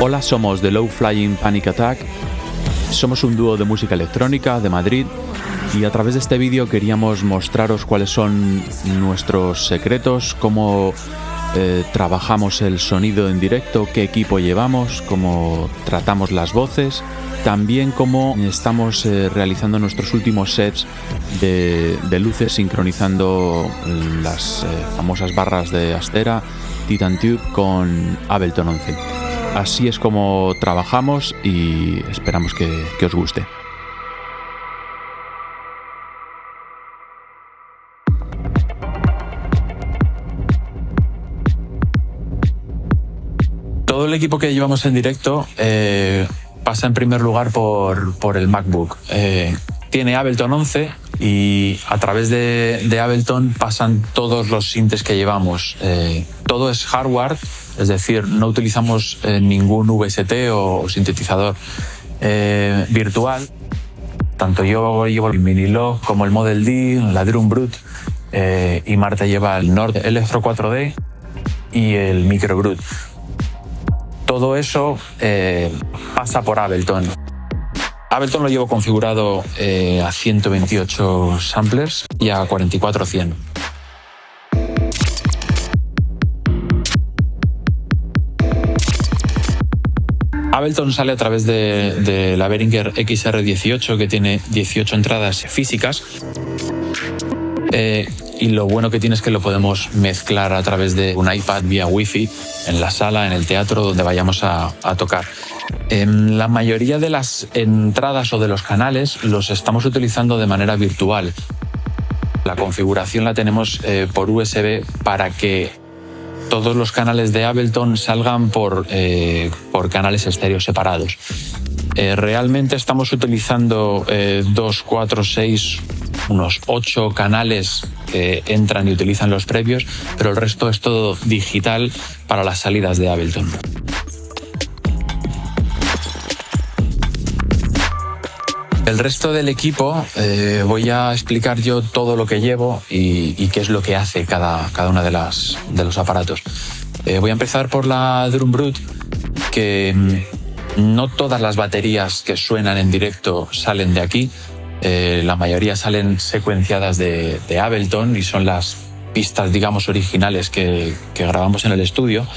Hola, somos The Low Flying Panic Attack. Somos un dúo de música electrónica de Madrid y a través de este vídeo queríamos mostraros cuáles son nuestros secretos, cómo trabajamos el sonido en directo, qué equipo llevamos, cómo tratamos las voces, también cómo estamos realizando nuestros últimos sets de luces sincronizando las famosas barras de Astera, Titan Tube con Ableton 11. Así es como trabajamos y esperamos que os guste. Todo el equipo que llevamos en directo pasa en primer lugar por el MacBook. Tiene Ableton 11 y a través de Ableton pasan todos los sintes que llevamos. Todo es hardware, es decir, no utilizamos ningún VST o sintetizador virtual. Tanto yo llevo el Minilog como el Model D, la Drum Brute, y Marta lleva el Nord Electro 4D y el Micro Brute. Todo eso pasa por Ableton. Ableton lo llevo configurado a 128 samplers y a 44-100. Ableton sale a través de la Behringer XR18, que tiene 18 entradas físicas. Y lo bueno que tiene es que lo podemos mezclar a través de un iPad vía Wi-Fi en la sala, en el teatro, donde vayamos a tocar. La mayoría de las entradas o de los canales los estamos utilizando de manera virtual. La configuración la tenemos por USB para que todos los canales de Ableton salgan por canales estéreos separados. Realmente estamos utilizando 2, 4, 6, unos 8 canales que entran y utilizan los previos, pero el resto es todo digital para las salidas de Ableton. El resto del equipo voy a explicar yo todo lo que llevo y qué es lo que hace cada uno de los aparatos. Voy a empezar por la Drum Brute, que no todas las baterías que suenan en directo salen de aquí. La mayoría salen secuenciadas de Ableton y son las pistas, digamos, originales que grabamos en el estudio,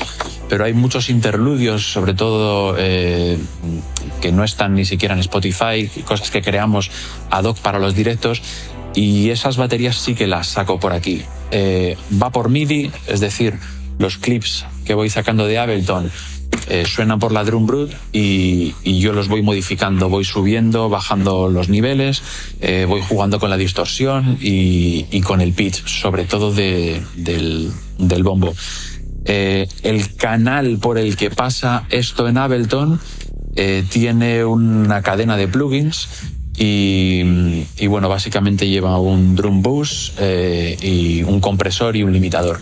pero hay muchos interludios, sobre todo que no están ni siquiera en Spotify, cosas que creamos ad hoc para los directos, y esas baterías sí que las saco por aquí. Va por MIDI, es decir, los clips que voy sacando de Ableton suenan por la Drum Brute y yo los voy modificando, voy subiendo, bajando los niveles, voy jugando con la distorsión y con el pitch, sobre todo del bombo. El canal por el que pasa esto en Ableton tiene una cadena de plugins y bueno, básicamente lleva un drum bus y un compresor y un limitador.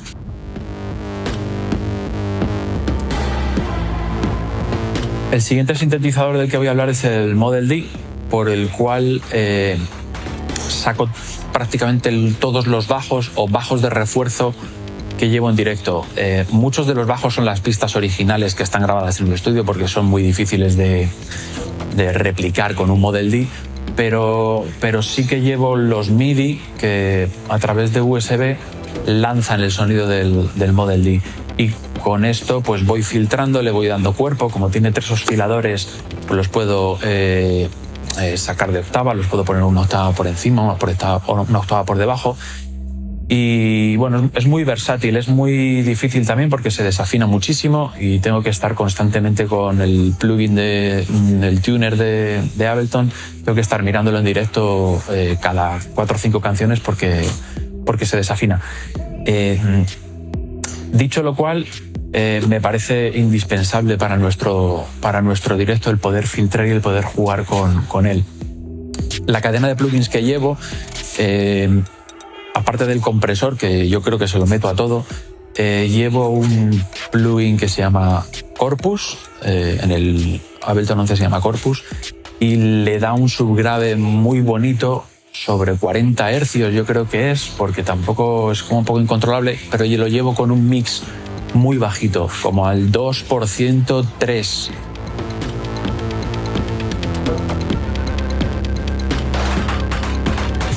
El siguiente sintetizador del que voy a hablar es el Model D, por el cual saco prácticamente todos los bajos o bajos de refuerzo que llevo en directo. Muchos de los bajos son las pistas originales que están grabadas en el estudio porque son muy difíciles de replicar con un Model D, pero sí que llevo los MIDI que a través de USB lanzan el sonido del Model D. Y con esto pues voy filtrando, le voy dando cuerpo. Como tiene 3 osciladores, pues los puedo sacar de octava, los puedo poner una octava por encima, una octava por debajo. Y bueno, es muy versátil, es muy difícil también porque se desafina muchísimo y tengo que estar constantemente con el plugin del tuner de Ableton. Tengo que estar mirándolo en directo cada 4 o 5 canciones porque se desafina. Dicho lo cual, me parece indispensable para nuestro directo el poder filtrar y el poder jugar con él. La cadena de plugins que llevo, aparte del compresor, que yo creo que se lo meto a todo, llevo un plugin que se llama Corpus, en el Ableton 11 se llama Corpus, y le da un subgrave muy bonito, sobre 40 hercios yo creo que es, porque tampoco es como un poco incontrolable, pero yo lo llevo con un mix muy bajito, como al 2%, 3%,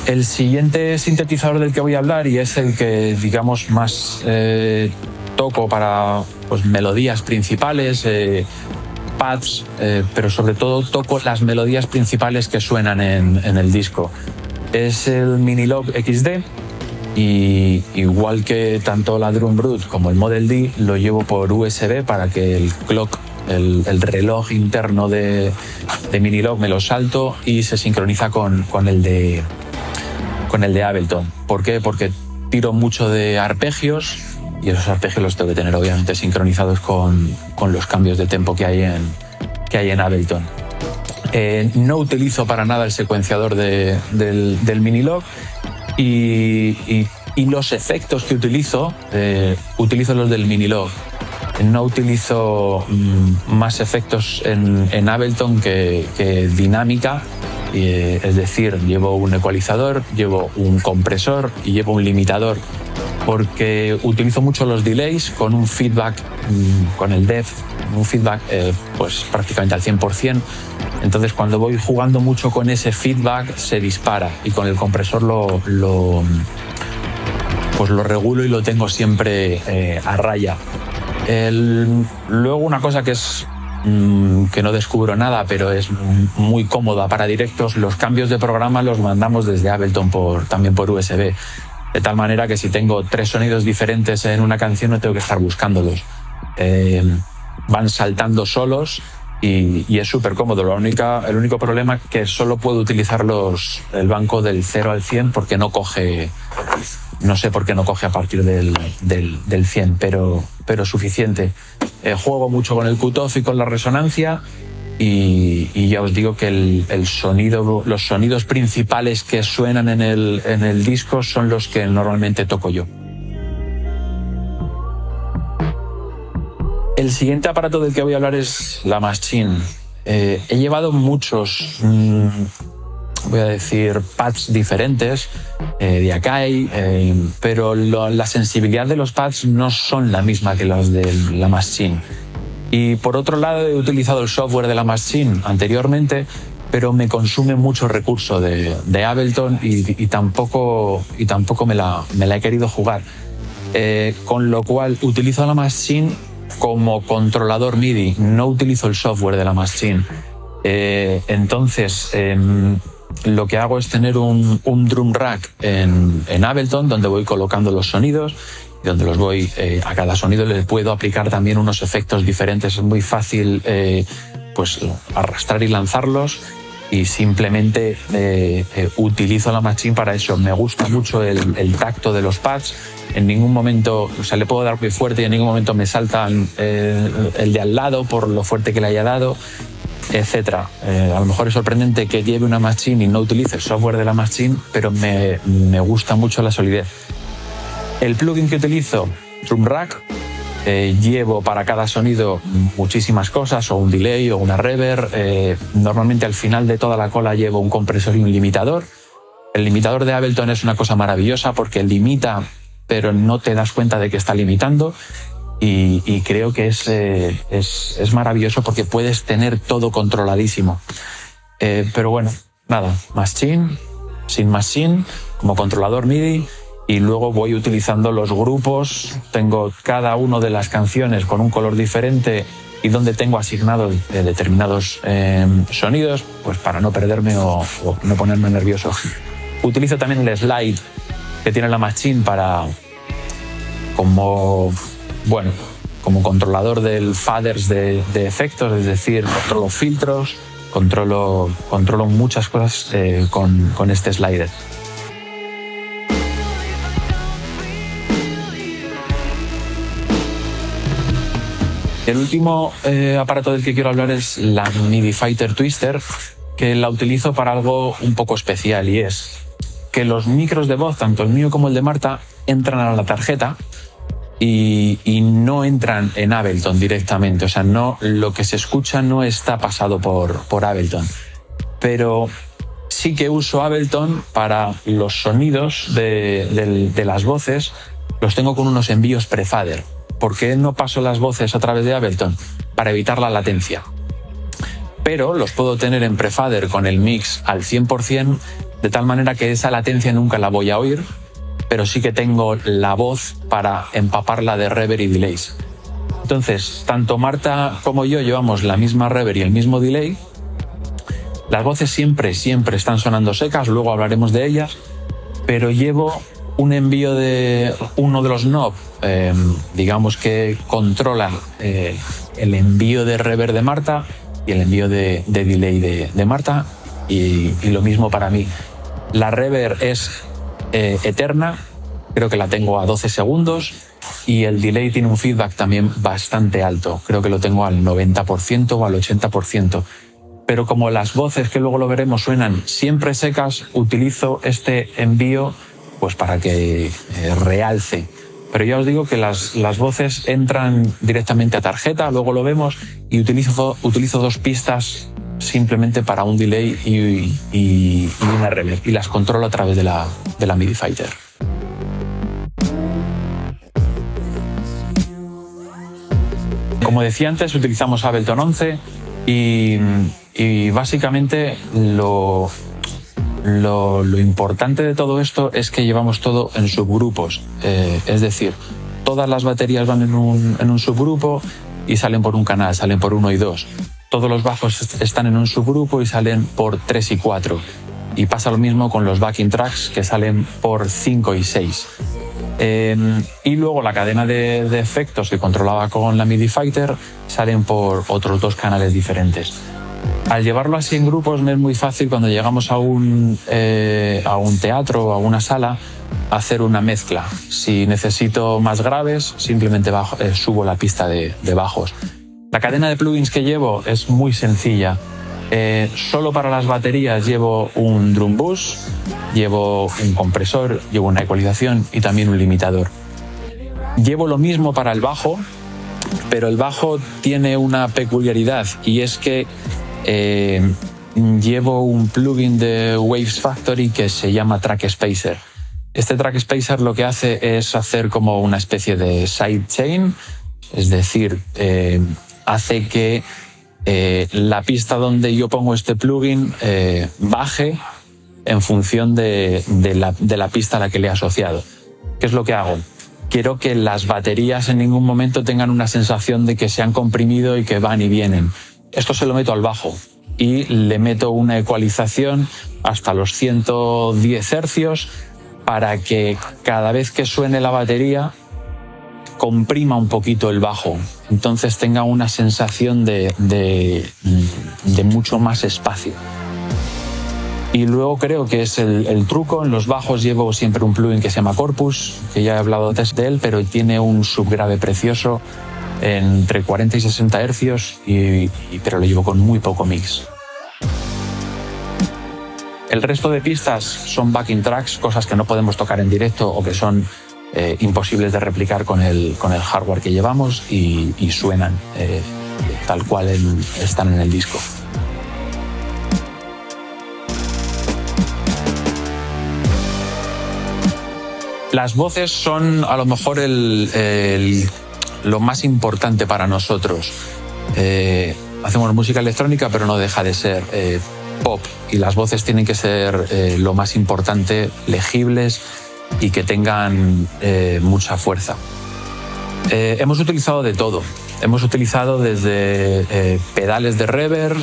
El siguiente sintetizador del que voy a hablar, y es el que, digamos, más toco para pues, melodías principales, pads, pero sobre todo toco las melodías principales que suenan en el disco. Es el Minilogue XD, y igual que tanto la Drum Brute como el Model D, lo llevo por USB para que el clock, el reloj interno de Minilogue, me lo salto y se sincroniza con el de Ableton. ¿Por qué? Porque tiro mucho de arpegios y esos arpegios los tengo que tener obviamente sincronizados con los cambios de tempo que hay en Ableton. No utilizo para nada el secuenciador del Minilogue y los efectos que utilizo los del Minilogue. No utilizo más efectos en Ableton que dinámica. Es decir, llevo un ecualizador, llevo un compresor y llevo un limitador, porque utilizo mucho los delays con un feedback, con el depth, un feedback pues prácticamente al 100%. Entonces, cuando voy jugando mucho con ese feedback, se dispara, y con el compresor lo regulo y lo tengo siempre a raya. Luego, una cosa que es que no descubro nada, pero es muy cómoda para directos, los cambios de programa los mandamos desde Ableton también por USB, de tal manera que si tengo 3 sonidos diferentes en una canción no tengo que estar buscándolos. Van saltando solos y es súper cómodo. El único problema es que solo puedo utilizar el banco del 0 al 100 porque no coge. No sé por qué no coge a partir del 100, pero suficiente. Juego mucho con el cutoff y con la resonancia, y ya os digo que los sonidos principales que suenan en el disco son los que normalmente toco yo. El siguiente aparato del que voy a hablar es la Maschine. He llevado muchos, voy a decir, pads diferentes de Akai, pero la sensibilidad de los pads no son la misma que los de la Maschine. Y por otro lado, he utilizado el software de la Maschine anteriormente, pero me consume mucho recurso de Ableton y tampoco me la he querido jugar. Con lo cual utilizo la Maschine como controlador MIDI, no utilizo el software de la Maschine. Entonces, lo que hago es tener un drum rack en Ableton, donde voy colocando los sonidos y donde los voy, a cada sonido le puedo aplicar también unos efectos diferentes. Es muy fácil pues arrastrar y lanzarlos, y simplemente utilizo la Maschine para eso. Me gusta mucho el tacto de los pads. En ningún momento, o sea, le puedo dar muy fuerte y en ningún momento me saltan el de al lado por lo fuerte que le haya dado, etcétera. A lo mejor es sorprendente que lleve una Maschine y no utilice el software de la Maschine, pero me gusta mucho la solidez. El plugin que utilizo, Drum Rack, llevo para cada sonido muchísimas cosas, o un delay o una reverb. Normalmente al final de toda la cola llevo un compresor y un limitador. El limitador de Ableton es una cosa maravillosa porque limita, pero no te das cuenta de que está limitando. Y creo que es maravilloso porque puedes tener todo controladísimo. Pero bueno, nada, Maschine, sin Maschine, como controlador MIDI, y luego voy utilizando los grupos. Tengo cada una de las canciones con un color diferente y donde tengo asignados determinados sonidos, pues para no perderme o no ponerme nervioso. Utilizo también el slide que tiene la Maschine como controlador del faders de efectos, es decir, controlo filtros, controlo muchas cosas con este slider. El último aparato del que quiero hablar es la MIDI Fighter Twister, que la utilizo para algo un poco especial, y es que los micros de voz, tanto el mío como el de Marta, entran a la tarjeta y no entran en Ableton directamente. O sea, lo que se escucha no está pasado por Ableton. Pero sí que uso Ableton para los sonidos de las voces. Los tengo con unos envíos prefader. ¿Por qué no paso las voces a través de Ableton? Para evitar la latencia. Pero los puedo tener en prefader con el mix al 100%, de tal manera que esa latencia nunca la voy a oír, pero sí que tengo la voz para empaparla de reverb y delays. Entonces, tanto Marta como yo llevamos la misma reverb y el mismo delay. Las voces siempre están sonando secas, luego hablaremos de ellas, pero llevo un envío de uno de los knobs, digamos que controlan el envío de reverb de Marta y el envío de delay de Marta, y lo mismo para mí. La reverb es eterna, creo que la tengo a 12 segundos, y el delay tiene un feedback también bastante alto, creo que lo tengo al 90% o al 80%. Pero como las voces, que luego lo veremos, suenan siempre secas, utilizo este envío pues para que realce. Pero ya os digo que las voces entran directamente a tarjeta, luego lo vemos, y utilizo 2 pistas simplemente para un delay y una reverb, y las controlo a través de la MIDI Fighter. Como decía antes, utilizamos Ableton 11 y básicamente lo importante de todo esto es que llevamos todo en subgrupos. Es decir, todas las baterías van en un subgrupo y salen por un canal, salen por 1 y 2. Todos los bajos están en un subgrupo y salen por 3 y 4. Y pasa lo mismo con los backing tracks, que salen por 5 y 6. Y luego la cadena de efectos que controlaba con la MIDI Fighter salen por otros 2 canales diferentes. Al llevarlo así en grupos me es muy fácil, cuando llegamos a un teatro o a una sala, hacer una mezcla. Si necesito más graves, simplemente subo la pista de bajos. La cadena de plugins que llevo es muy sencilla. Solo para las baterías llevo un drum bus, llevo un compresor, llevo una ecualización y también un limitador. Llevo lo mismo para el bajo, pero el bajo tiene una peculiaridad, y es que llevo un plugin de Waves Factory que se llama Track Spacer. Este Track Spacer lo que hace es hacer como una especie de sidechain, es decir, hace que la pista donde yo pongo este plugin baje en función de la pista a la que le he asociado. ¿Qué es lo que hago? Quiero que las baterías en ningún momento tengan una sensación de que se han comprimido y que van y vienen. Esto se lo meto al bajo y le meto una ecualización hasta los 110 hercios para que cada vez que suene la batería comprima un poquito el bajo, entonces tenga una sensación de mucho más espacio. Y luego creo que es el truco. En los bajos llevo siempre un plugin que se llama Corpus, que ya he hablado antes de él, pero tiene un subgrave precioso entre 40 y 60 hercios, pero lo llevo con muy poco mix. El resto de pistas son backing tracks, cosas que no podemos tocar en directo o que son imposibles de replicar con el hardware que llevamos, y suenan tal cual están en el disco. Las voces son a lo mejor lo más importante para nosotros. Hacemos música electrónica, pero no deja de ser pop, y las voces tienen que ser lo más importante, legibles y que tengan mucha fuerza. Hemos utilizado de todo. Hemos utilizado desde pedales de reverb,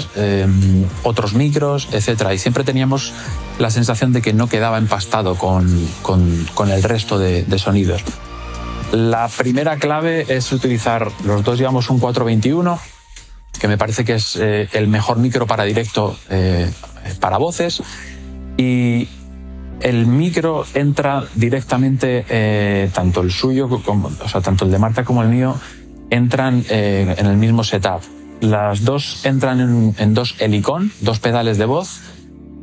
otros micros, etc. Y siempre teníamos la sensación de que no quedaba empastado con el resto de sonidos. La primera clave es utilizar, los dos llevamos un 421, que me parece que es el mejor micro para directo para voces, y el micro entra directamente, tanto el suyo, tanto el de Marta como el mío, entran en el mismo setup. Las dos entran en 2 Helicon, 2 pedales de voz,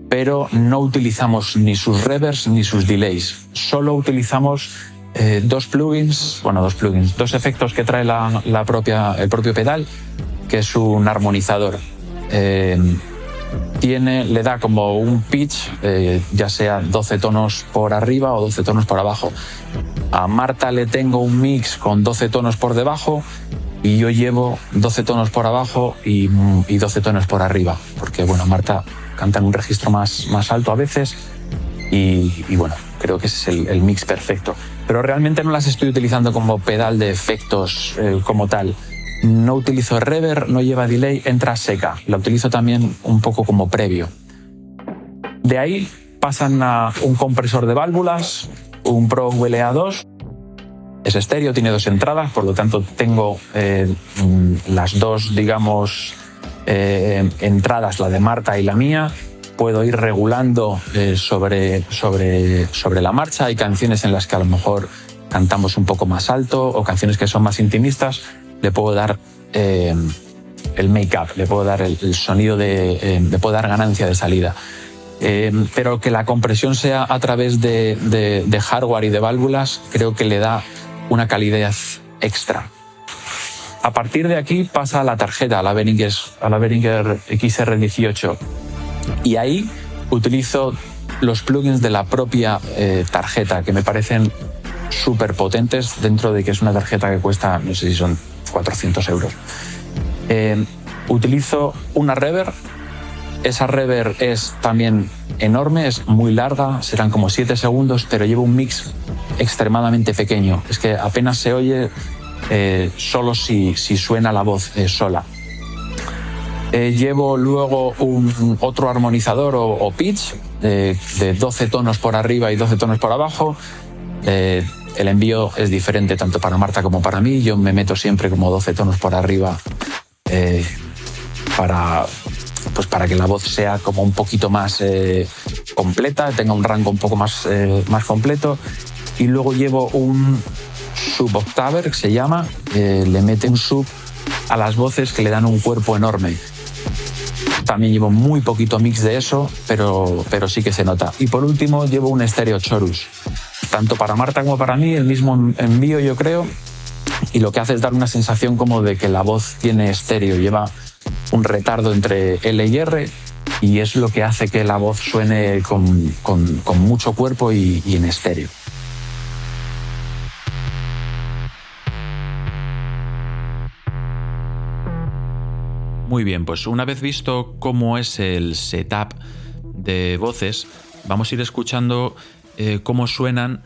pero no utilizamos ni sus reverbs ni sus delays. Solo utilizamos 2 efectos que trae el propio pedal, que es un armonizador. Le da como un pitch, ya sea 12 tonos por arriba o 12 tonos por abajo. A Marta le tengo un mix con 12 tonos por debajo, y yo llevo 12 tonos por abajo y 12 tonos por arriba, porque Marta canta en un registro más alto a veces, y bueno, creo que ese es el mix perfecto. Pero realmente no las estoy utilizando como pedal de efectos como tal. No utilizo reverb, no lleva delay, entra seca. La utilizo también un poco como previo. De ahí pasan a un compresor de válvulas, un Pro WLA2. Es estéreo, tiene 2 entradas, por lo tanto tengo las dos, digamos, entradas, la de Marta y la mía. Puedo ir regulando sobre la marcha. Hay canciones en las que a lo mejor cantamos un poco más alto o canciones que son más intimistas. Le puedo dar el make-up, le puedo dar el sonido, le puedo dar ganancia de salida. Pero que la compresión sea a través de hardware y de válvulas, creo que le da una calidez extra. A partir de aquí pasa a la tarjeta, a la Behringer XR18. Y ahí utilizo los plugins de la propia tarjeta, que me parecen súper potentes, dentro de que es una tarjeta que cuesta, no sé si son 400 euros. Utilizo una reverb. Esa reverb es también enorme, es muy larga, serán como 7 segundos, pero lleva un mix extremadamente pequeño. Es que apenas se oye solo si suena la voz sola. Llevo luego otro armonizador o pitch de 12 tonos por arriba y 12 tonos por abajo. El envío es diferente tanto para Marta como para mí. Yo me meto siempre como 12 tonos por arriba para que la voz sea como un poquito más completa, tenga un rango un poco más completo. Y luego llevo un sub-octaver, que se llama, le mete un sub a las voces que le dan un cuerpo enorme. También llevo muy poquito mix de eso, pero sí que se nota. Y por último llevo un estéreo chorus, tanto para Marta como para mí, el mismo envío yo creo, y lo que hace es dar una sensación como de que la voz tiene estéreo, lleva un retardo entre L y R, y es lo que hace que la voz suene con mucho cuerpo y en estéreo. Muy bien, pues una vez visto cómo es el setup de voces, vamos a ir escuchando cómo suenan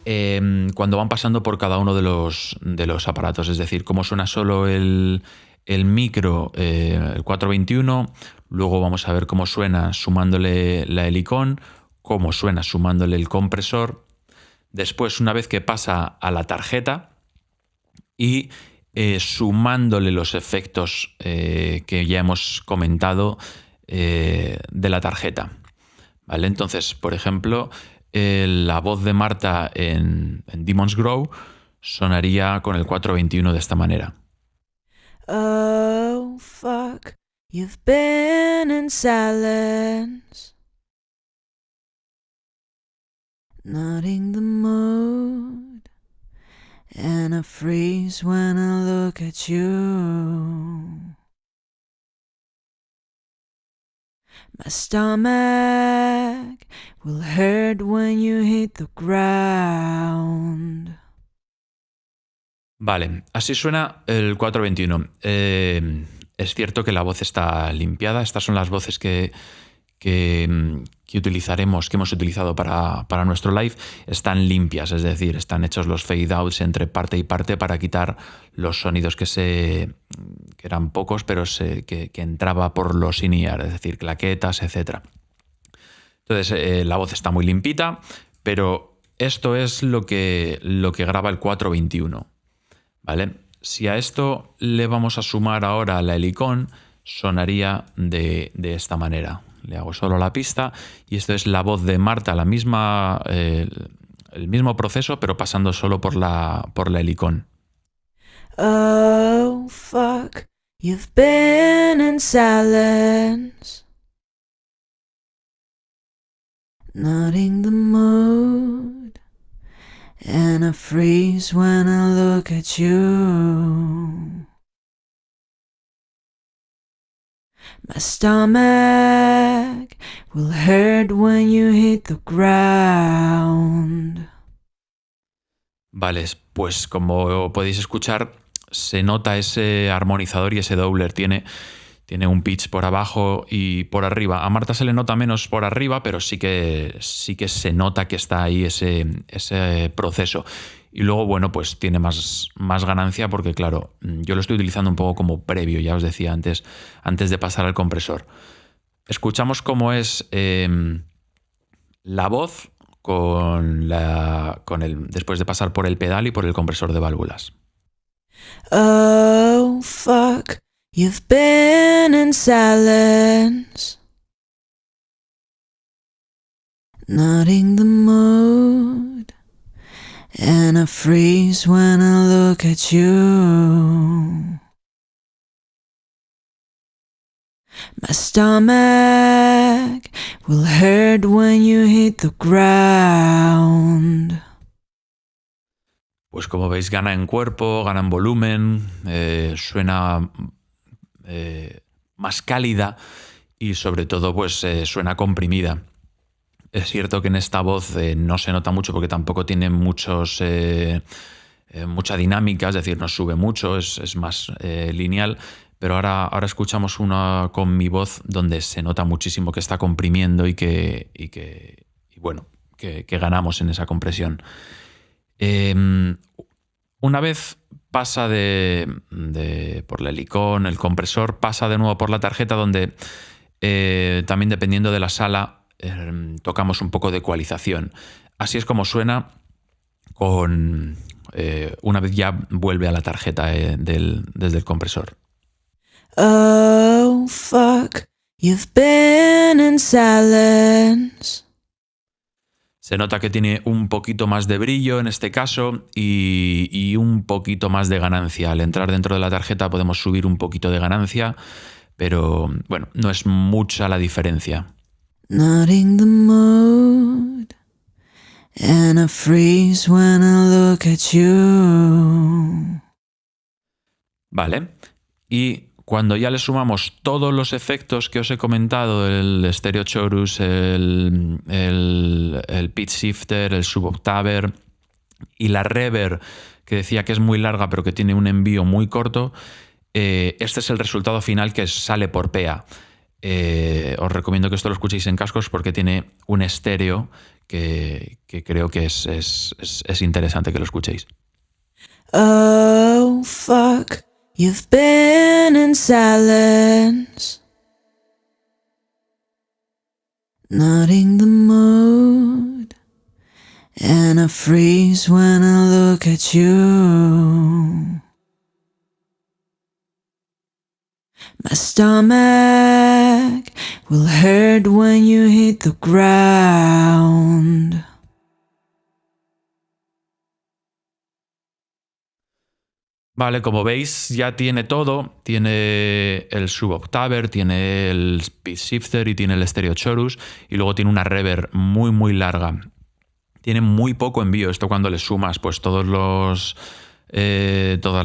cuando van pasando por cada uno de los aparatos, es decir, cómo suena solo el micro, el 421, luego vamos a ver cómo suena sumándole la Helicon, cómo suena sumándole el compresor, después una vez que pasa a la tarjeta y sumándole los efectos que ya hemos comentado de la tarjeta. ¿Vale? Entonces, por ejemplo, la voz de Marta en Demons Grow sonaría con el 421 de esta manera. Oh, fuck, you've been in silence, not in the mood, and I freeze when I look at you. My stomach will hurt when you hit the ground. Vale, así suena el 421. Es cierto que la voz está limpiada. Estas son las voces que utilizaremos, que hemos utilizado para nuestro live. Están limpias, es decir, están hechos los fade outs entre parte y parte para quitar los sonidos que eran pocos, pero que entraba por los in-ear, es decir, claquetas, etc. Entonces, la voz está muy limpita, pero esto es lo que graba el 421. ¿Vale? Si a esto le vamos a sumar ahora la Helicon, sonaría de esta manera. Le hago solo la pista y esto es la voz de Marta, el mismo proceso, pero pasando solo por la Helicon. Oh, fuck, you've been in silence, not in the mood, and I freeze when I look at you. My stomach will hurt when you hit the ground. Vale, pues como podéis escuchar, se nota ese armonizador y ese doubler. Tiene Tiene un pitch por abajo y por arriba. A Marta se le nota menos por arriba, pero sí que se nota que está ahí ese proceso. Y luego, bueno, pues tiene más ganancia porque, claro, yo lo estoy utilizando un poco como previo, ya os decía antes de pasar al compresor. Escuchamos cómo es la voz después de pasar por el pedal y por el compresor de válvulas. Oh, fuck, you've been in silence, not in the mood, and I freeze when I look at you. My stomach will hurt when you hit the ground. Pues como veis, gana en cuerpo, gana en volumen, suena más cálida y sobre todo pues suena comprimida. Es cierto que en esta voz no se nota mucho porque tampoco tiene mucha dinámica, es decir, no sube mucho, es más lineal, pero ahora escuchamos una con mi voz donde se nota muchísimo que está comprimiendo y que ganamos en esa compresión. Una vez pasa por el helicón, el compresor, pasa de nuevo por la tarjeta donde también dependiendo de la sala tocamos un poco de ecualización. Así es como suena una vez ya vuelve a la tarjeta desde el compresor. Oh, fuck, you've been in silence. Se nota que tiene un poquito más de brillo en este caso y un poquito más de ganancia. Al entrar dentro de la tarjeta podemos subir un poquito de ganancia, pero bueno, no es mucha la diferencia. Not in the mood, and I freeze when I look at you. Vale, y cuando ya le sumamos todos los efectos que os he comentado, el Stereo Chorus, el Pitch Shifter, el Suboctaver y la Reverb, que decía que es muy larga pero que tiene un envío muy corto, este es el resultado final que sale por PA. Os recomiendo que esto lo escuchéis en cascos porque tiene un estéreo que creo que es interesante que lo escuchéis. Oh, fuck, you've been in silence, not in the mood, and I freeze when I look at you. My stomach will hurt when you hit the ground. Vale, como veis ya tiene todo, tiene el Suboctaver, tiene el Pitch Shifter y tiene el Stereo Chorus y luego tiene una reverb muy muy larga. Tiene muy poco envío, esto cuando le sumas pues todas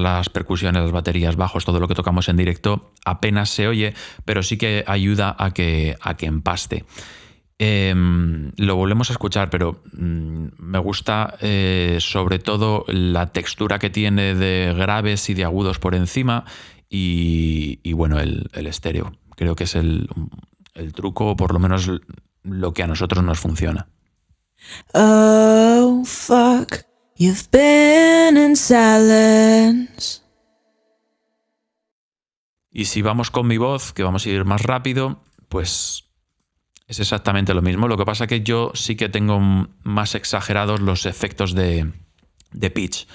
las percusiones, las baterías, bajos, todo lo que tocamos en directo apenas se oye, pero sí que ayuda a que empaste. Lo volvemos a escuchar, pero me gusta sobre todo la textura que tiene de graves y de agudos por encima y bueno, el estéreo. Creo que es el truco, o por lo menos lo que a nosotros nos funciona. Oh, fuck, you've been in silence. Y si vamos con mi voz, que vamos a ir más rápido, pues es exactamente lo mismo. Lo que pasa es que yo sí que tengo más exagerados los efectos de pitch.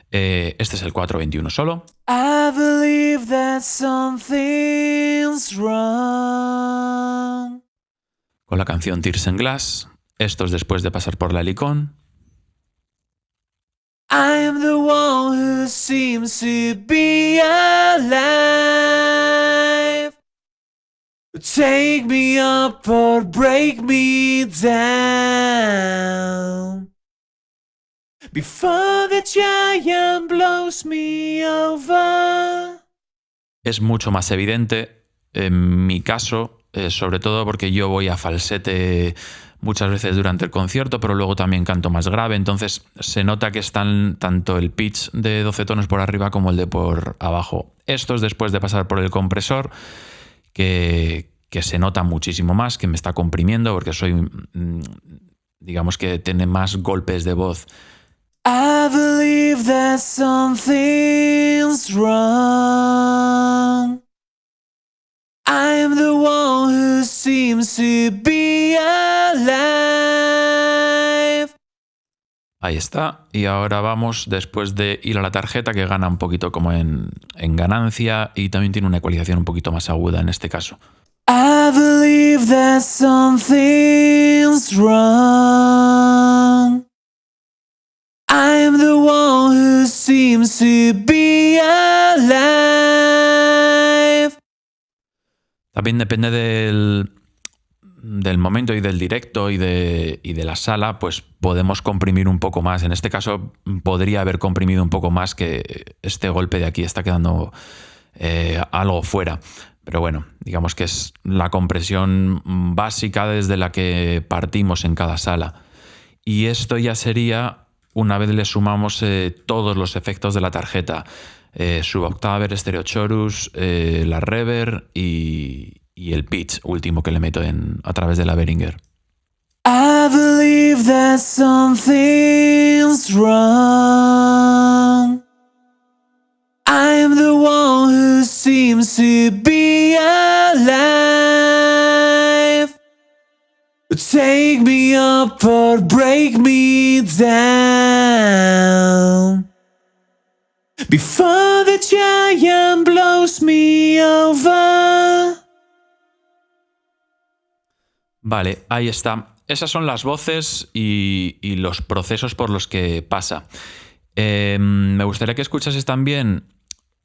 Este es el 421 solo. I believe that something's wrong. Con la canción Tears in Glass. Esto es después de pasar por la helicón. I'm the one who seems to be alive. Take me up or break me down before the giant blows me over. Es mucho más evidente en mi caso, sobre todo porque yo voy a falsete muchas veces durante el concierto, pero luego también canto más grave, entonces se nota que están tanto el pitch de 12 tonos por arriba como el de por abajo. Esto es después de pasar por el compresor, que se nota muchísimo más, que me está comprimiendo porque soy, digamos que tiene más golpes de voz. I believe that something's wrong. I'm the one who seems to be alive. Ahí está. Y ahora vamos, después de ir a la tarjeta, que gana un poquito como en ganancia y también tiene una ecualización un poquito más aguda en este caso. I believe that something's wrong. I'm the one who seems to be alive. También depende del momento y del directo y de la sala, pues podemos comprimir un poco más. En este caso podría haber comprimido un poco más, que este golpe de aquí está quedando algo fuera. Pero bueno, digamos que es la compresión básica desde la que partimos en cada sala. Y esto ya sería una vez le sumamos todos los efectos de la tarjeta. Suboctaver, Stereo Chorus, la reverb y el pitch último que le meto a través de la Behringer. I believe that something's wrong. I'm the one who seems to be alive. Take me up or break me down. Before the giant blows me over. Vale, ahí está. Esas son las voces y los procesos por los que pasa. Me gustaría que escuchases también,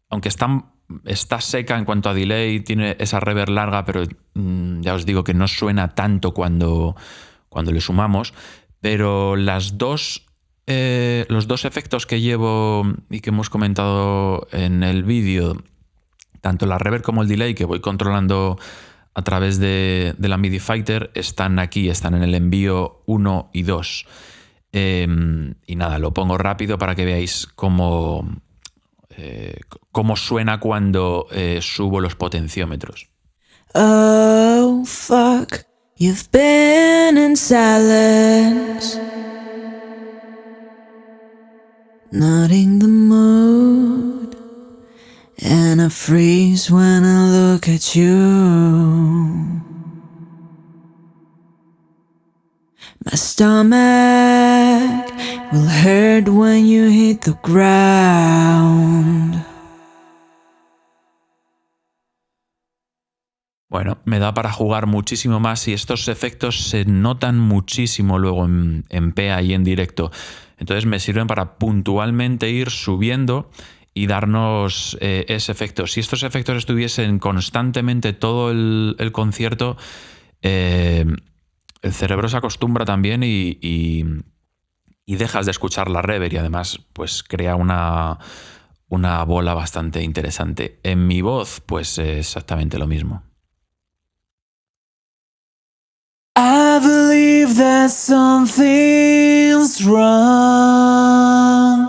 aunque está seca en cuanto a delay, tiene esa reverb larga, pero ya os digo que no suena tanto cuando le sumamos, pero los dos efectos que llevo y que hemos comentado en el vídeo, tanto la reverb como el delay que voy controlando a través de la MIDI Fighter, están aquí, están en el envío 1 y 2. Y nada, lo pongo rápido para que veáis cómo suena cuando subo los potenciómetros. Oh, fuck, you've been in silence. Not in the mood. And I freeze when I look at you. My stomach will hurt when you hit the ground. Bueno, me da para jugar muchísimo más y estos efectos se notan muchísimo luego en PEA y en directo. Entonces me sirven para puntualmente ir subiendo y darnos ese efecto. Si estos efectos estuviesen constantemente todo el concierto, el cerebro se acostumbra también y dejas de escuchar la reverb y además pues crea una bola bastante interesante. En mi voz, pues exactamente lo mismo. I believe that something's wrong.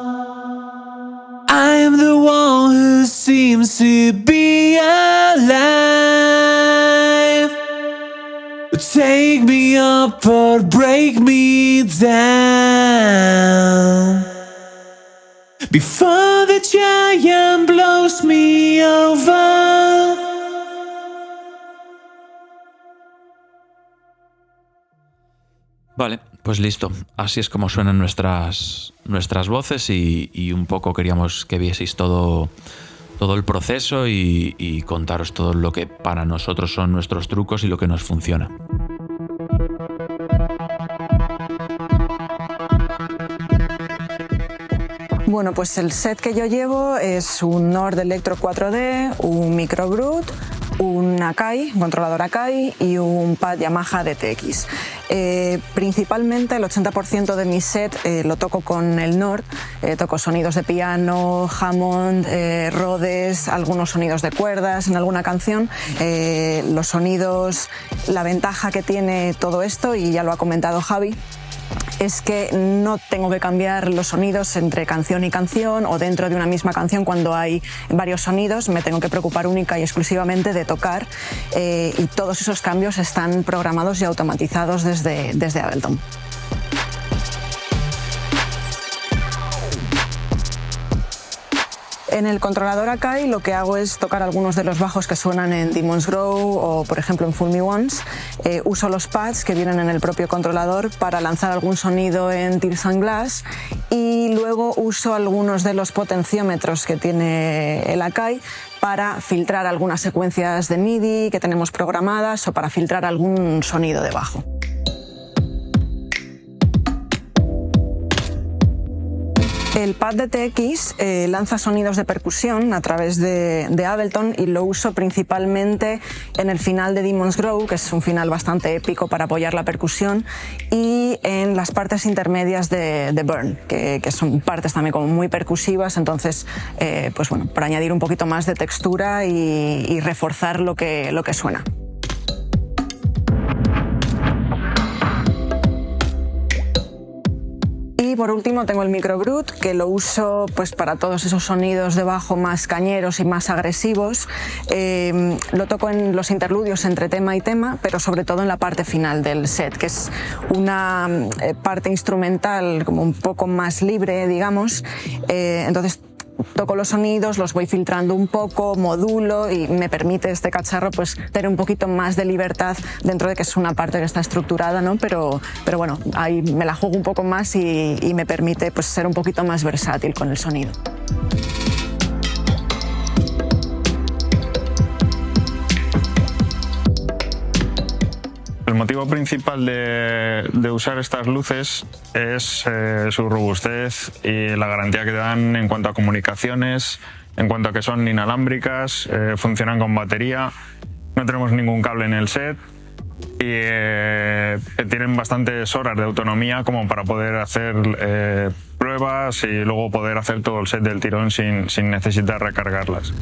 I'm the one who seems to be alive. Take me up or break me down. Before the giant blows me over. Vale, pues listo. Así es como suenan nuestras voces y un poco queríamos que vieseis todo el proceso y contaros todo lo que para nosotros son nuestros trucos y lo que nos funciona. Bueno, pues el set que yo llevo es un Nord Electro 4D, un Micro Brut, un Akai, un controlador Akai y un pad Yamaha DTX. Principalmente el 80% de mi set lo toco con el Nord, toco sonidos de piano, Hammond, Rhodes, algunos sonidos de cuerdas en alguna canción. Los sonidos, la ventaja que tiene todo esto, y ya lo ha comentado Javi, es que no tengo que cambiar los sonidos entre canción y canción o dentro de una misma canción cuando hay varios sonidos. Me tengo que preocupar única y exclusivamente de tocar y todos esos cambios están programados y automatizados desde Ableton. En el controlador Akai lo que hago es tocar algunos de los bajos que suenan en Demon's Grow o, por ejemplo, en Fool Me Once. Uso los pads que vienen en el propio controlador para lanzar algún sonido en Tears and Glass y luego uso algunos de los potenciómetros que tiene el Akai para filtrar algunas secuencias de MIDI que tenemos programadas o para filtrar algún sonido de bajo. El pad de TX lanza sonidos de percusión a través de Ableton y lo uso principalmente en el final de Demon's Grow, que es un final bastante épico para apoyar la percusión, y en las partes intermedias de Burn, que son partes también como muy percusivas, entonces pues bueno, para añadir un poquito más de textura y reforzar lo que suena. Y por último tengo el Microgroot, que lo uso pues para todos esos sonidos de bajo más cañeros y más agresivos. Lo toco en los interludios entre tema y tema, pero sobre todo en la parte final del set, que es una parte instrumental como un poco más libre, digamos. Entonces toco los sonidos, los voy filtrando un poco, modulo y me permite este cacharro pues tener un poquito más de libertad dentro de que es una parte que está estructurada, ¿no? Pero bueno, ahí me la juego un poco más y me permite pues ser un poquito más versátil con el sonido. El motivo principal de usar estas luces es su robustez y la garantía que dan en cuanto a comunicaciones, en cuanto a que son inalámbricas, funcionan con batería, no tenemos ningún cable en el set y tienen bastantes horas de autonomía como para poder hacer pruebas y luego poder hacer todo el set del tirón sin necesitar recargarlas.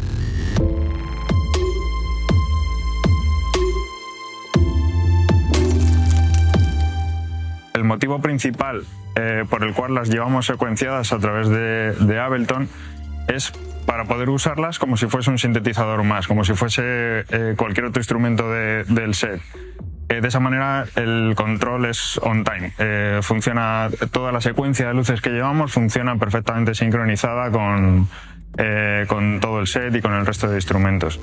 El motivo principal por el cual las llevamos secuenciadas a través de Ableton es para poder usarlas como si fuese un sintetizador más, como si fuese cualquier otro instrumento del set. De esa manera el control es on time. Funciona toda la secuencia de luces que llevamos, funciona perfectamente sincronizada con todo el set y con el resto de instrumentos.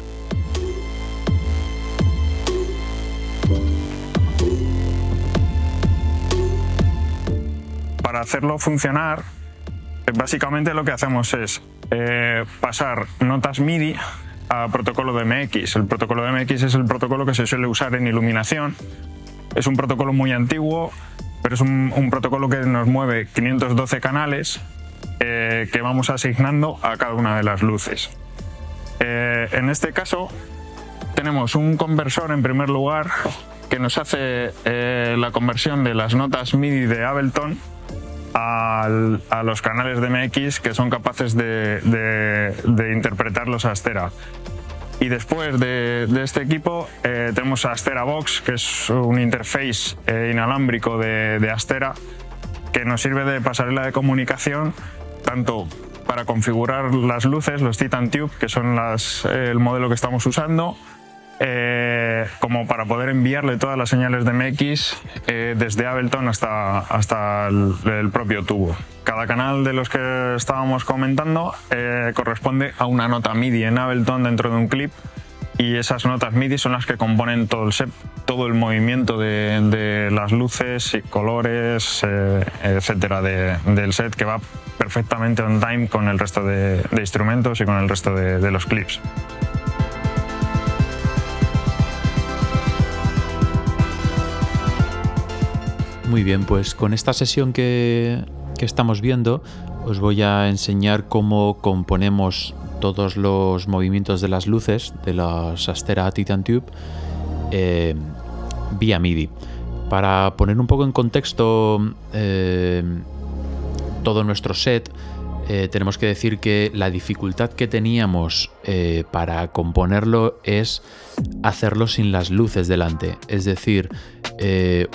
Para hacerlo funcionar, básicamente lo que hacemos es pasar notas MIDI a protocolo DMX. El protocolo DMX es el protocolo que se suele usar en iluminación. Es un protocolo muy antiguo, pero es un protocolo que nos mueve 512 canales que vamos asignando a cada una de las luces. En este caso tenemos un conversor en primer lugar que nos hace la conversión de las notas MIDI de Ableton a los canales de MX que son capaces de interpretarlos a Astera. Y después de este equipo tenemos Astera Box, que es un interface inalámbrico de Astera que nos sirve de pasarela de comunicación tanto para configurar las luces, los Titan Tube, que son el modelo que estamos usando, como para poder enviarle todas las señales de MX desde Ableton hasta el propio tubo. Cada canal de los que estábamos comentando corresponde a una nota MIDI en Ableton dentro de un clip y esas notas MIDI son las que componen todo el set, todo el movimiento de las luces y colores, etcétera, del set, que va perfectamente on time con el resto de instrumentos y con el resto de los clips. Muy bien, pues con esta sesión que estamos viendo os voy a enseñar cómo componemos todos los movimientos de las luces de las Astera Titan Tube vía MIDI. Para poner un poco en contexto todo nuestro set, tenemos que decir que la dificultad que teníamos para componerlo es hacerlo sin las luces delante. Es decir,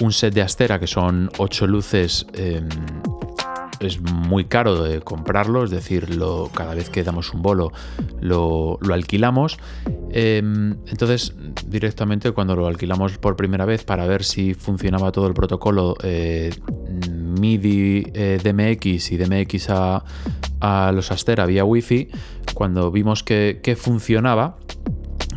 un set de Astera, que son 8 luces, es muy caro de comprarlo, es decir, cada vez que damos un bolo lo alquilamos. Entonces, directamente cuando lo alquilamos por primera vez para ver si funcionaba todo el protocolo MIDI DMX y DMX a los Astera vía Wi-Fi, cuando vimos que funcionaba,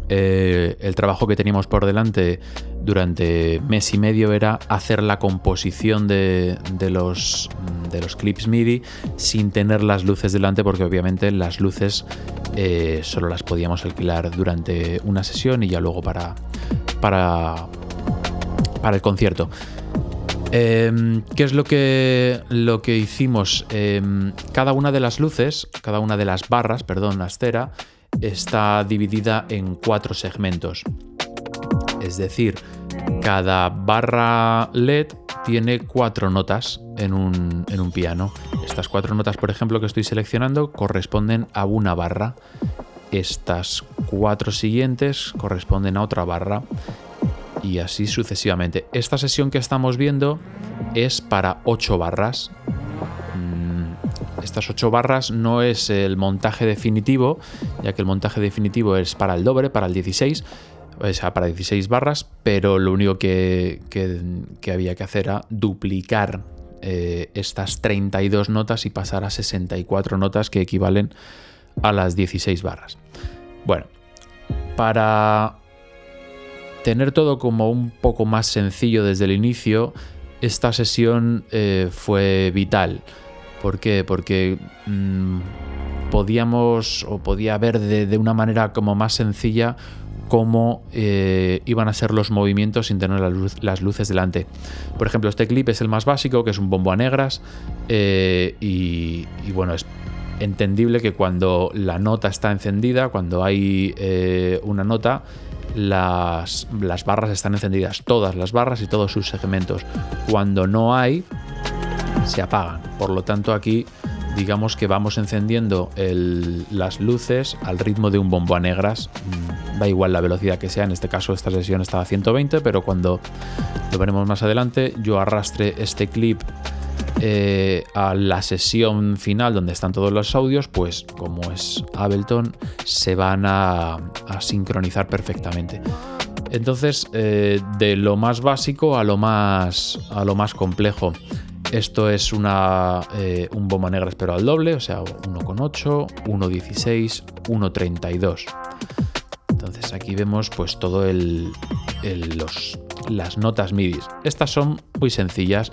el trabajo que teníamos por delante durante mes y medio era hacer la composición de los clips MIDI sin tener las luces delante, porque obviamente las luces solo las podíamos alquilar durante una sesión y ya luego para el concierto. ¿Qué es lo que hicimos? Cada una de las luces, cada una de las barras, Astera, está dividida en 4 segmentos. Es decir, cada barra LED tiene 4 notas en un piano. Estas 4 notas, por ejemplo, que estoy seleccionando, corresponden a una barra. Estas 4 siguientes corresponden a otra barra. Y así sucesivamente. Esta sesión que estamos viendo es para 8 barras. Estas 8 barras no es el montaje definitivo, ya que el montaje definitivo es para el doble, para el 16, o sea, para 16 barras, pero lo único que había que hacer era duplicar estas 32 notas y pasar a 64 notas, que equivalen a las 16 barras. Bueno, para tener todo como un poco más sencillo desde el inicio, esta sesión fue vital. ¿Por qué? Porque podía ver de una manera como más sencilla cómo iban a ser los movimientos sin tener las luces delante. Por ejemplo, este clip es el más básico, que es un bombo a negras, y bueno, es entendible que cuando la nota está encendida, cuando hay una nota, las barras están encendidas, todas las barras y todos sus segmentos. Cuando no hay, se apagan. Por lo tanto, aquí digamos que vamos encendiendo las luces al ritmo de un bombo a negras. Da igual la velocidad que sea, en este caso esta sesión estaba a 120, pero cuando lo veremos más adelante, yo arrastre este clip a la sesión final donde están todos los audios, pues como es Ableton, se van a sincronizar perfectamente. Entonces, de lo más básico a lo más complejo. Esto es un bombo a negras pero al doble, o sea, 1,8, 1,16, 1,32. Entonces aquí vemos pues todo las notas MIDI. Estas son muy sencillas,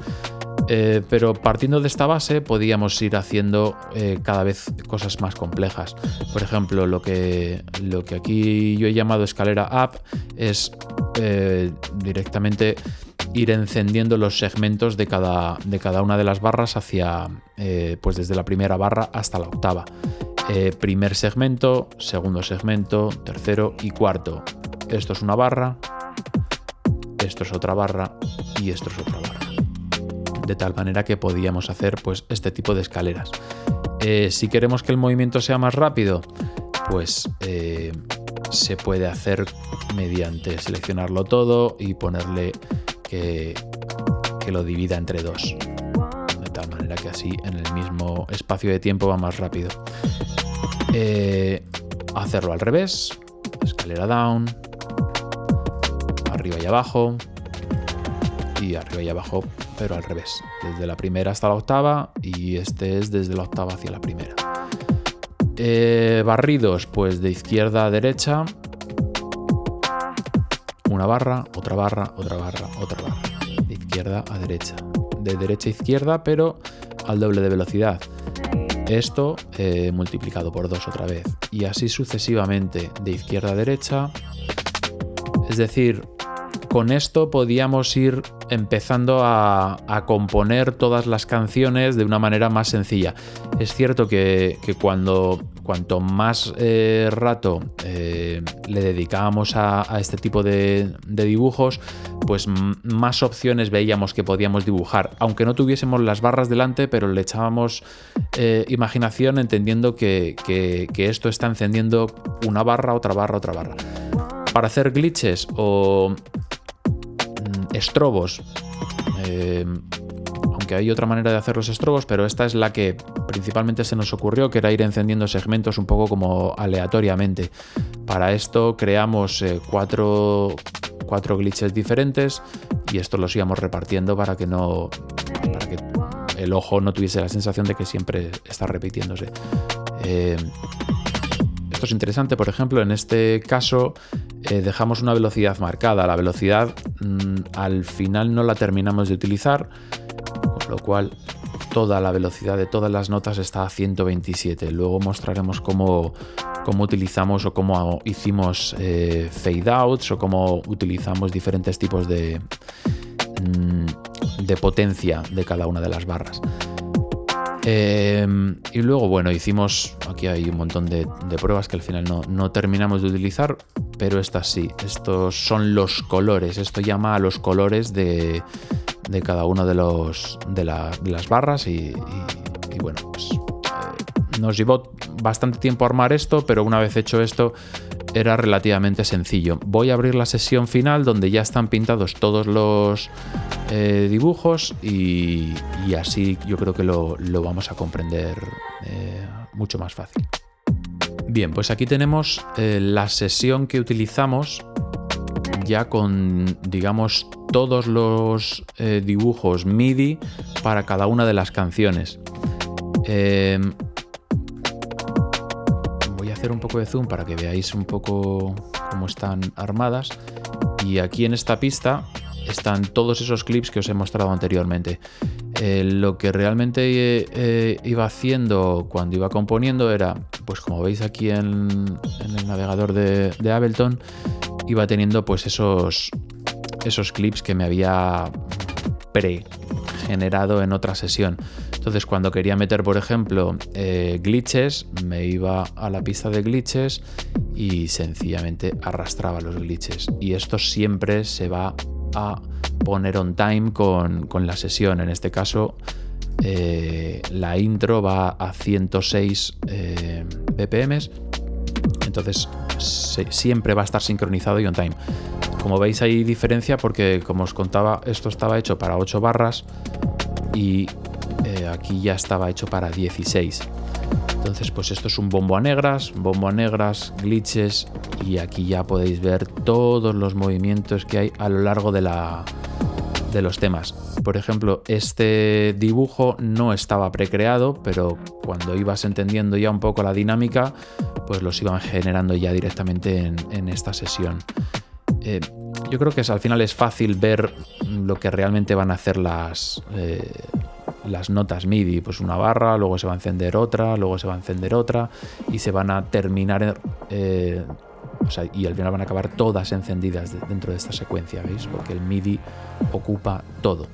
pero partiendo de esta base podíamos ir haciendo cada vez cosas más complejas. Por ejemplo, lo que aquí yo he llamado escalera up es directamente ir encendiendo los segmentos de cada una de las barras hacia pues desde la primera barra hasta la octava. Primer segmento, segundo segmento, tercero y cuarto. Esto es una barra, esto es otra barra y esto es otra barra. De tal manera que podíamos hacer pues este tipo de escaleras. Si queremos que el movimiento sea más rápido, pues se puede hacer mediante seleccionarlo todo y ponerle que lo divida entre 2, de tal manera que así en el mismo espacio de tiempo va más rápido. Hacerlo al revés, escalera down, arriba y abajo, y arriba y abajo, pero al revés, desde la primera hasta la octava, y este es desde la octava hacia la primera. Barridos, pues de izquierda a derecha, una barra, otra barra, otra barra, otra barra, de izquierda a derecha, de derecha a izquierda, pero al doble de velocidad. Esto multiplicado por 2 otra vez, y así sucesivamente, de izquierda a derecha. Es decir, con esto podíamos ir empezando a componer todas las canciones de una manera más sencilla. Es cierto que cuanto más rato le dedicábamos a este tipo de dibujos, pues más opciones veíamos que podíamos dibujar, aunque no tuviésemos las barras delante, pero le echábamos imaginación, entendiendo que esto está encendiendo una barra, otra barra, otra barra. Para hacer glitches o Estrobos. Aunque hay otra manera de hacer los estrobos, pero esta es la que principalmente se nos ocurrió, que era ir encendiendo segmentos un poco como aleatoriamente. Para esto creamos cuatro glitches diferentes y estos los íbamos repartiendo para que el ojo no tuviese la sensación de que siempre está repitiéndose. Esto es interesante, por ejemplo, en este caso dejamos una velocidad marcada. La velocidad al final no la terminamos de utilizar, con lo cual toda la velocidad de todas las notas está a 127. Luego mostraremos cómo utilizamos o cómo hicimos fade outs o cómo utilizamos diferentes tipos de potencia de cada una de las barras. Y luego, bueno, hicimos, aquí hay un montón de pruebas que al final no terminamos de utilizar, pero estas sí, estos son los colores. Esto llama a los colores de cada uno de las barras y bueno, pues nos llevó bastante tiempo armar esto, pero una vez hecho esto era relativamente sencillo. Voy a abrir la sesión final donde ya están pintados todos los dibujos y así yo creo que lo vamos a comprender mucho más fácil. Bien, pues aquí tenemos la sesión que utilizamos ya con, digamos, todos los dibujos MIDI para cada una de las canciones. Voy a hacer un poco de zoom para que veáis un poco cómo están armadas. Y aquí en esta pista están todos esos clips que os he mostrado anteriormente. Lo que realmente iba haciendo cuando iba componiendo era, pues como veis aquí en el navegador de Ableton, iba teniendo pues esos clips que me había pre-generado en otra sesión. Entonces cuando quería meter, por ejemplo, glitches, me iba a la pista de glitches y sencillamente arrastraba los glitches. Y esto siempre se va a poner on time con la sesión. En este caso, la intro va a 106 BPM. Entonces siempre va a estar sincronizado y on time. Como veis hay diferencia porque, como os contaba, esto estaba hecho para 8 barras y aquí ya estaba hecho para 16. Entonces pues esto es un bombo a negras, glitches, y aquí ya podéis ver todos los movimientos que hay a lo largo de los temas. Por ejemplo, este dibujo no estaba precreado, pero cuando ibas entendiendo ya un poco la dinámica, pues los iban generando ya directamente en esta sesión. Yo creo que al final es fácil ver lo que realmente van a hacer las notas MIDI, pues una barra, luego se va a encender otra, luego se va a encender otra y se van a terminar, y al final van a acabar todas encendidas dentro de esta secuencia, ¿veis? Porque el MIDI ocupa todo.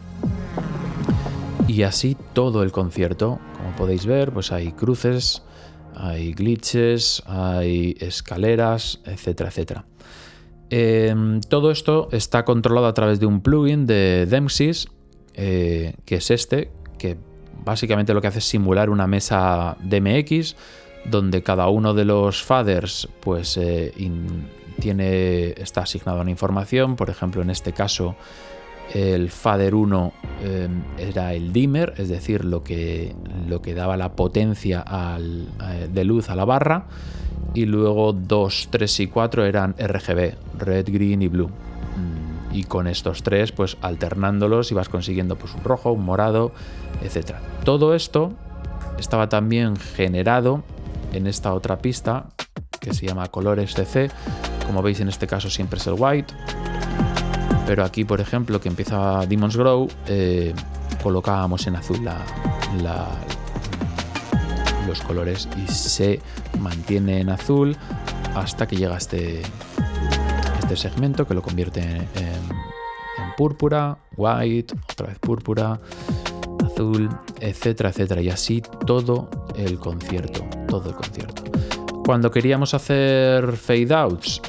Y así todo el concierto, como podéis ver, pues hay cruces, hay glitches, hay escaleras, etcétera, etcétera. Todo esto está controlado a través de un plugin de Demsys, que es este, que básicamente lo que hace es simular una mesa DMX donde cada uno de los faders pues está asignado a una información. Por ejemplo, en este caso el fader 1 era el dimmer, es decir, lo que daba la potencia de luz a la barra, y luego 2, 3 y 4 eran RGB, red, green y blue. Y con estos tres, pues alternándolos ibas consiguiendo pues un rojo, un morado, etc. Todo esto estaba también generado en esta otra pista que se llama colores CC. Como veis, en este caso siempre es el white, pero aquí, por ejemplo, que empieza Demons Grow, colocábamos en azul los colores y se mantiene en azul hasta que llega este segmento que lo convierte en púrpura, white, otra vez púrpura, azul, etcétera, etcétera, y así todo el concierto. Cuando queríamos hacer fade outs,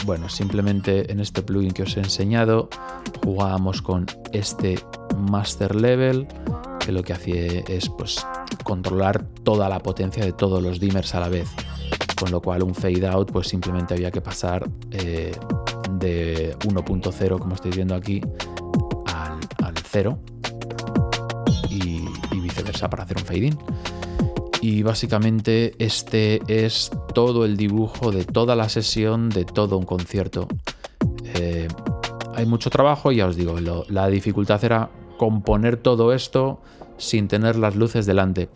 bueno, simplemente en este plugin que os he enseñado jugábamos con este master level, que lo que hacía es pues controlar toda la potencia de todos los dimmers a la vez, con lo cual un fade out pues simplemente había que pasar de 1.0, como estáis viendo aquí, cero y viceversa para hacer un fade-in. Y básicamente este es todo el dibujo de toda la sesión, de todo un concierto. Hay mucho trabajo y ya os digo, la dificultad era componer todo esto sin tener las luces delante.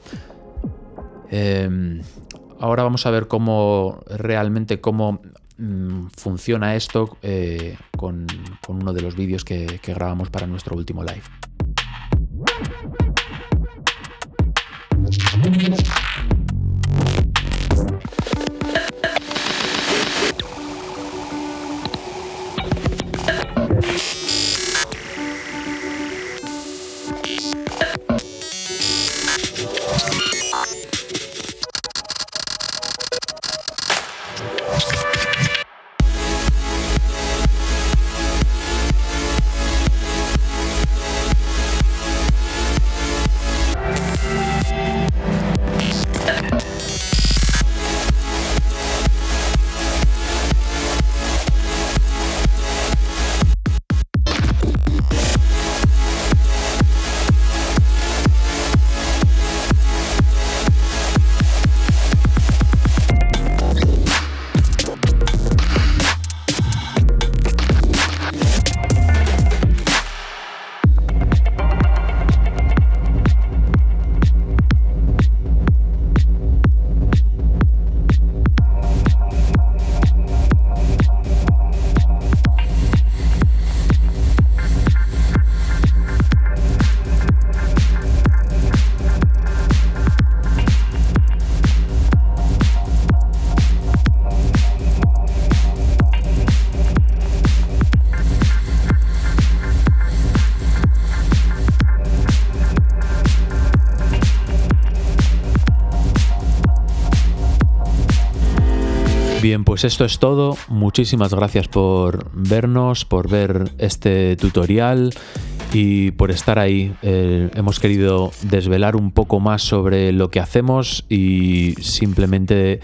Ahora vamos a ver cómo funciona esto con uno de los vídeos que grabamos para nuestro último live. Bien, pues esto es todo. Muchísimas gracias por vernos, por ver este tutorial y por estar ahí. Hemos querido desvelar un poco más sobre lo que hacemos y simplemente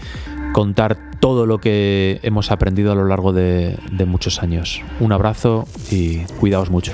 contar todo lo que hemos aprendido a lo largo de muchos años. Un abrazo y cuidaos mucho.